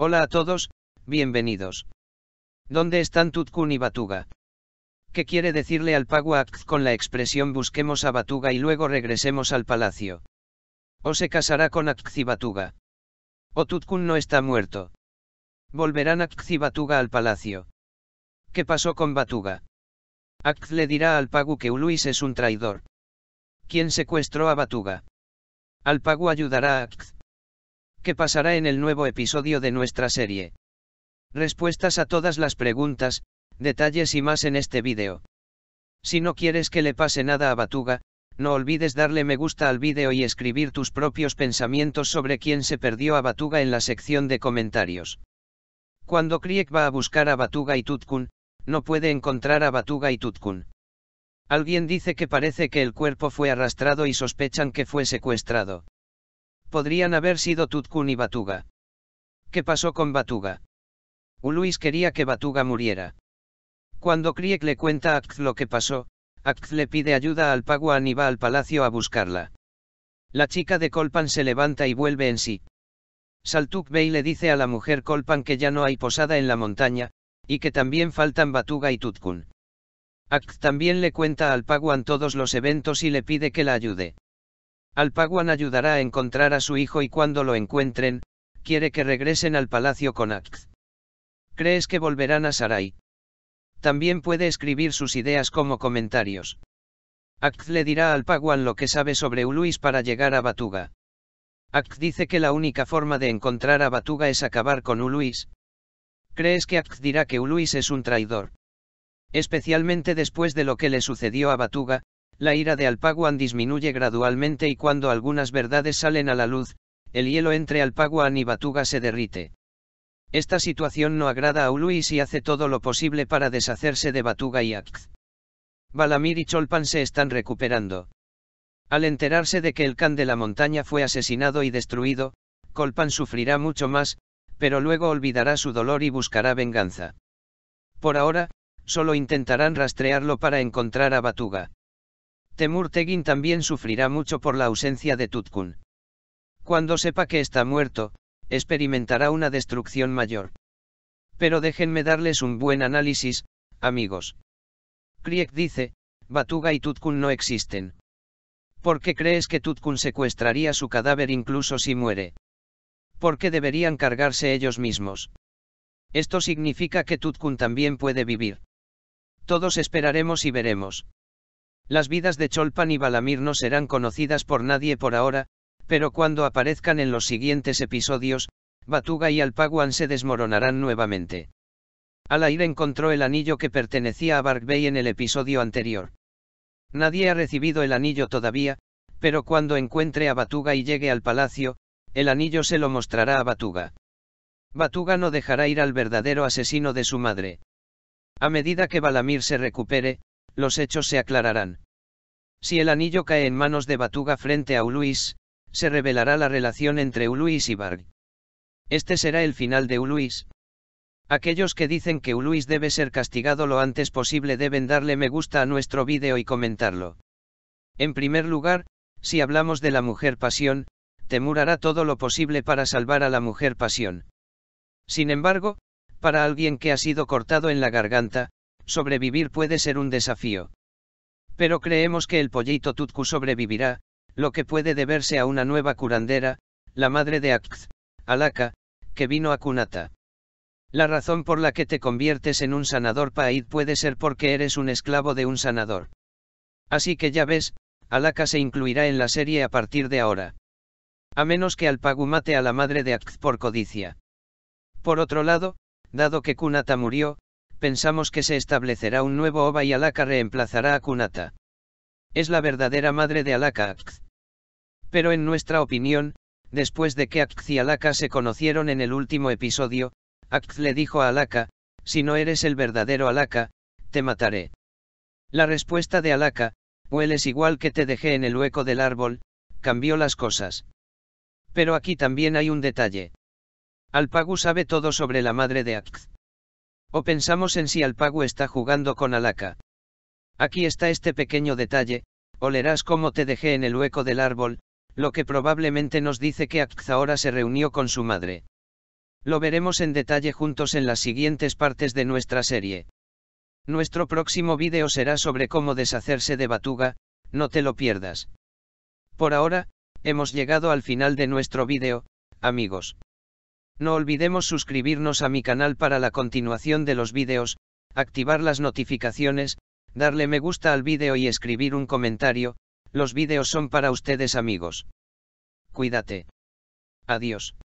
Hola a todos, bienvenidos. ¿Dónde están Tutkun y Batuga? ¿Qué quiere decirle Alpagu a Akz con la expresión busquemos a Batuga y luego regresemos al palacio? ¿O se casará con Akz y Batuga? ¿O Tutkun no está muerto? ¿Volverán Akz y Batuga al palacio? ¿Qué pasó con Batuga? Akz le dirá a Alpagu que Uluis es un traidor. ¿Quién secuestró a Batuga? Alpagu ayudará a Akz. ¿Qué pasará en el nuevo episodio de nuestra serie? Respuestas a todas las preguntas, detalles y más en este vídeo. Si no quieres que le pase nada a Batuga, no olvides darle me gusta al vídeo y escribir tus propios pensamientos sobre quién se perdió a Batuga en la sección de comentarios. Cuando Krieg va a buscar a Batuga y Tutkun, no puede encontrar a Batuga y Tutkun. Alguien dice que parece que el cuerpo fue arrastrado y sospechan que fue secuestrado. Podrían haber sido Tutkun y Batuga. ¿Qué pasó con Batuga? Uluis quería que Batuga muriera. Cuando Krieg le cuenta a Akz lo que pasó, Akz le pide ayuda a Alpaguan y va al palacio a buscarla. La chica de Colpan se levanta y vuelve en sí. Saltuk Bey le dice a la mujer Colpan que ya no hay posada en la montaña, y que también faltan Batuga y Tutkun. Akz también le cuenta a Alpaguan todos los eventos y le pide que la ayude. Alpaguan ayudará a encontrar a su hijo y cuando lo encuentren, quiere que regresen al palacio con Akz. ¿Crees que volverán a Sarai? También puede escribir sus ideas como comentarios. Akz le dirá a Alpaguan lo que sabe sobre Uluis para llegar a Batuga. Akz dice que la única forma de encontrar a Batuga es acabar con Uluis. ¿Crees que Akz dirá que Uluis es un traidor? Especialmente después de lo que le sucedió a Batuga, la ira de Alpaguan disminuye gradualmente y cuando algunas verdades salen a la luz, el hielo entre Alpaguan y Batuga se derrite. Esta situación no agrada a Uluis y hace todo lo posible para deshacerse de Batuga y Akz. Balamir y Cholpan se están recuperando. Al enterarse de que el Khan de la montaña fue asesinado y destruido, Colpan sufrirá mucho más, pero luego olvidará su dolor y buscará venganza. Por ahora, solo intentarán rastrearlo para encontrar a Batuga. Temur Tegin también sufrirá mucho por la ausencia de Tutkun. Cuando sepa que está muerto, experimentará una destrucción mayor. Pero déjenme darles un buen análisis, amigos. Krieg dice, Batuga y Tutkun no existen. ¿Por qué crees que Tutkun secuestraría su cadáver incluso si muere? ¿Por qué deberían cargarse ellos mismos? Esto significa que Tutkun también puede vivir. Todos esperaremos y veremos. Las vidas de Cholpan y Balamir no serán conocidas por nadie por ahora, pero cuando aparezcan en los siguientes episodios, Batuga y Alpaguan se desmoronarán nuevamente. Alair encontró el anillo que pertenecía a Bark Bey en el episodio anterior. Nadie ha recibido el anillo todavía, pero cuando encuentre a Batuga y llegue al palacio, el anillo se lo mostrará a Batuga. Batuga no dejará ir al verdadero asesino de su madre. A medida que Balamir se recupere, los hechos se aclararán. Si el anillo cae en manos de Batuga frente a Uluis, se revelará la relación entre Uluis y Bark. Este será el final de Uluis. Aquellos que dicen que Uluis debe ser castigado lo antes posible deben darle me gusta a nuestro vídeo y comentarlo. En primer lugar, si hablamos de la mujer pasión, Temur hará todo lo posible para salvar a la mujer pasión. Sin embargo, para alguien que ha sido cortado en la garganta, sobrevivir puede ser un desafío. Pero creemos que el pollito Tutku sobrevivirá, lo que puede deberse a una nueva curandera, la madre de Akz, Alaka, que vino a Kunata. La razón por la que te conviertes en un sanador Paid puede ser porque eres un esclavo de un sanador. Así que ya ves, Alaka se incluirá en la serie a partir de ahora. A menos que Alpagu mate a la madre de Akz por codicia. Por otro lado, dado que Kunata murió, pensamos que se establecerá un nuevo Oba y Alaka reemplazará a Kunata. Es la verdadera madre de Alaka Akz. Pero en nuestra opinión, después de que Akz y Alaka se conocieron en el último episodio, Akz le dijo a Alaka, si no eres el verdadero Alaka, te mataré. La respuesta de Alaka, hueles igual que te dejé en el hueco del árbol, cambió las cosas. Pero aquí también hay un detalle. Alpagu sabe todo sobre la madre de Akz. O pensamos en si Alpagu está jugando con Alaka. Aquí está este pequeño detalle, olerás como te dejé en el hueco del árbol, lo que probablemente nos dice que Akz ahora se reunió con su madre. Lo veremos en detalle juntos en las siguientes partes de nuestra serie. Nuestro próximo vídeo será sobre cómo deshacerse de Batuga, no te lo pierdas. Por ahora, hemos llegado al final de nuestro vídeo, amigos. No olvidemos suscribirnos a mi canal para la continuación de los vídeos, activar las notificaciones, darle me gusta al vídeo y escribir un comentario. Los vídeos son para ustedes, amigos. Cuídate. Adiós.